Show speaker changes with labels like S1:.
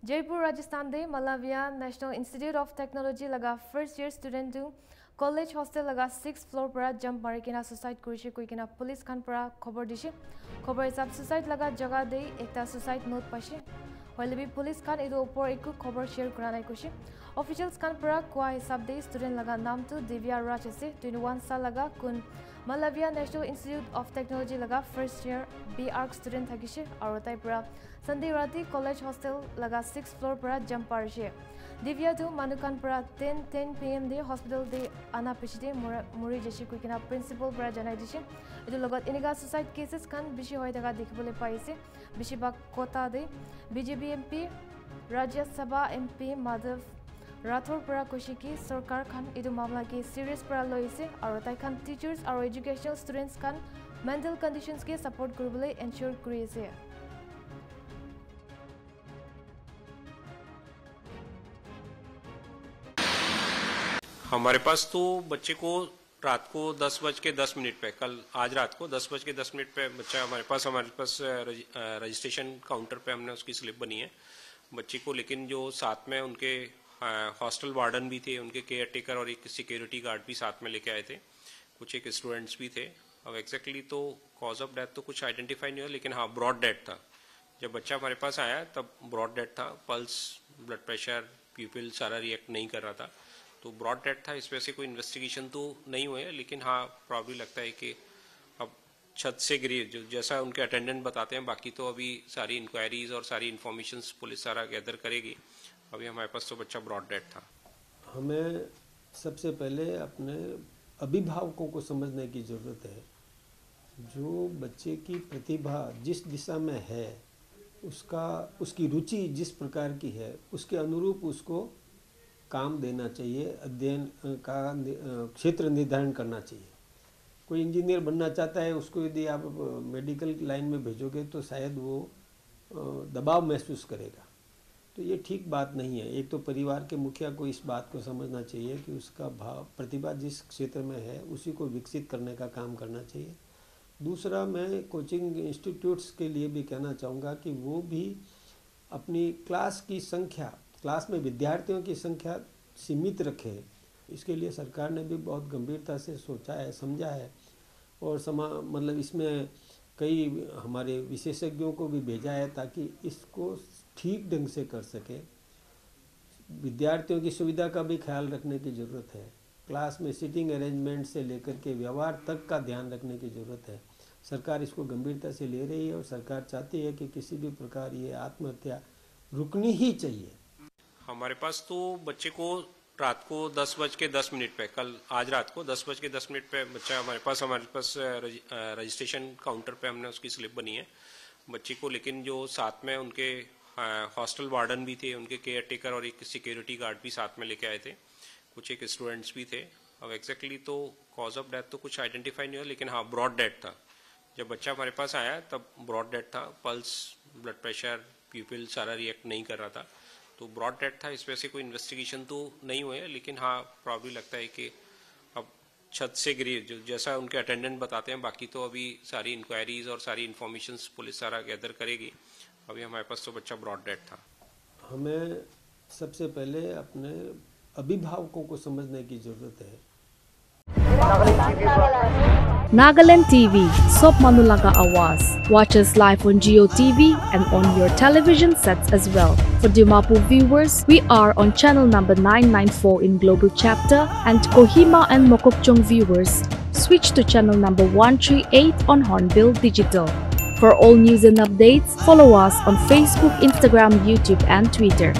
S1: जयपुर राजस्थान दे Malaviya national institute of technology लगा first year student टू कॉलेज हॉस्टल लगा 6th फ्लोर पर जंप मारी किना सुसाइड करिसे कोइकिना पुलिस खान पर खबर दिसे खबर हिसाब सुसाइड लगा जगह दे एकटा सुसाइड नोट पासे होइले पुलिस खान इदो ऊपर एक खबर शेयर करा नाइ कइसे ऑफिशियल्स खान पर कोआ हिसाब दे स्टूडेंट लगा नाम तो दिव्या राज असे 21 साल लगा कुन Malaviya national institute of technology लगा first year B arch student थाकिसे और ताइ पर संडे राति कॉलेज हॉस्टल लगा 6th फ्लोर पर जंप पारिसे दिव्या तो मानुकान पर 10 PM दे हॉस्पिटल दे आना पिछदे मुरी जैसे कोइकिना प्रिंसिपल पर जनाइ दिसे इदु लगत इनिगा सुसाइड केसेस खान बिसि होय थाका देखिबले पाइसे बिसिबा कोटा दे बीजेपी MP राज्य सभा MP माधव राठौर पर कइसे कि सरकार खान इदु मामला के सीरियस पर लइसे और ताइ खान टीचर्स और educational students Khan mental conditions के सपोर्ट करबले एंश्योर करिसे।
S2: हमारे पास तो बच्चे को रात को 10:10 पे आज रात को 10:10 पे बच्चा हमारे पास रजिस्ट्रेशन काउंटर पे हमने उसकी स्लिप बनी है बच्चे को, लेकिन जो साथ में उनके हॉस्टल वार्डन भी थे, उनके केयर टेकर और एक सिक्योरिटी गार्ड भी साथ में लेके आए थे, कुछ एक स्टूडेंट्स भी थे। अब एग्जैक्टली तो कॉज ऑफ डेथ तो कुछ आइडेंटिफाई नहीं हुआ, लेकिन हाँ ब्रॉड डेथ था। जब बच्चा हमारे पास आया तब ब्रॉड डेथ था, पल्स, ब्लड प्रेशर, प्यूपिल सारा रिएक्ट नहीं कर रहा था, तो ब्रॉड डेथ था। इस वजह से कोई इन्वेस्टिगेशन तो नहीं हुए, लेकिन हाँ प्रॉब्ली लगता है कि अब छत से गिरी जो जैसा उनके अटेंडेंट बताते हैं। बाकी तो अभी सारी इंक्वायरीज और सारी इन्फॉर्मेशंस पुलिस सारा गैदर करेगी। अभी हमारे पास तो बच्चा ब्रॉड डेथ था।
S3: हमें सबसे पहले अपने अभिभावकों को समझने की ज़रूरत है। जो बच्चे की प्रतिभा जिस दिशा में है, उसकी रुचि जिस प्रकार की है, उसके अनुरूप उसको काम देना चाहिए, अध्ययन का क्षेत्र निर्धारण करना चाहिए। कोई इंजीनियर बनना चाहता है, उसको यदि आप मेडिकल लाइन में भेजोगे तो शायद वो दबाव महसूस करेगा, तो ये ठीक बात नहीं है। एक तो परिवार के मुखिया को इस बात को समझना चाहिए कि उसका प्रतिभा जिस क्षेत्र में है उसी को विकसित करने का काम करना चाहिए। दूसरा, मैं कोचिंग इंस्टीट्यूट्स के लिए भी कहना चाहूँगा कि वो भी अपनी क्लास में विद्यार्थियों की संख्या सीमित रखे। इसके लिए सरकार ने भी बहुत गंभीरता से सोचा है, समझा है, और मतलब इसमें कई हमारे विशेषज्ञों को भी भेजा है ताकि इसको ठीक ढंग से कर सके। विद्यार्थियों की सुविधा का भी ख्याल रखने की ज़रूरत है। क्लास में सीटिंग अरेंजमेंट से लेकर के व्यवहार तक का ध्यान रखने की ज़रूरत है। सरकार इसको गंभीरता से ले रही है और सरकार चाहती है कि किसी भी प्रकार ये आत्महत्या रुकनी ही चाहिए।
S2: हमारे पास तो बच्चे को रात को 10:10 पे आज रात को 10:10 पे बच्चा हमारे पास रजिस्ट्रेशन काउंटर पे हमने उसकी स्लिप बनी है बच्चे को, लेकिन जो साथ में उनके हॉस्टल वार्डन भी थे, उनके केयर टेकर और एक सिक्योरिटी गार्ड भी साथ में लेके आए थे, कुछ एक स्टूडेंट्स भी थे। अब एग्जैक्टली तो कॉज ऑफ डेथ तो कुछ आइडेंटिफाई नहीं हुआ, लेकिन हाँ ब्रॉड डेथ था। जब बच्चा हमारे पास आया तब ब्रॉड डेथ था, पल्स, ब्लड प्रेशर, प्यूपिल सारा रिएक्ट नहीं कर रहा था, तो ब्रॉड डेथ था। इस वजह से कोई इन्वेस्टिगेशन तो नहीं हुए, लेकिन हाँ प्रॉब्ली लगता है कि अब छत से गिरी जो जैसा उनके अटेंडेंट बताते हैं। बाकी तो अभी सारी इंक्वायरीज और सारी इन्फॉर्मेशंस पुलिस सारा गैदर करेगी। अभी हमारे पास तो बच्चा ब्रॉड डेथ था।
S3: हमें सबसे पहले अपने अभिभावकों को समझने की ज़रूरत है।
S4: Nagaland TV, Sop Manulaga Awas. Watch us live on Geo TV and on your television sets as well. For Dimapur viewers, we are on channel number 994 in Global Chapter, and Kohima and Mokokchung viewers, switch to channel number 138 on Hornbill Digital. For all news and updates, follow us on Facebook, Instagram, YouTube and Twitter.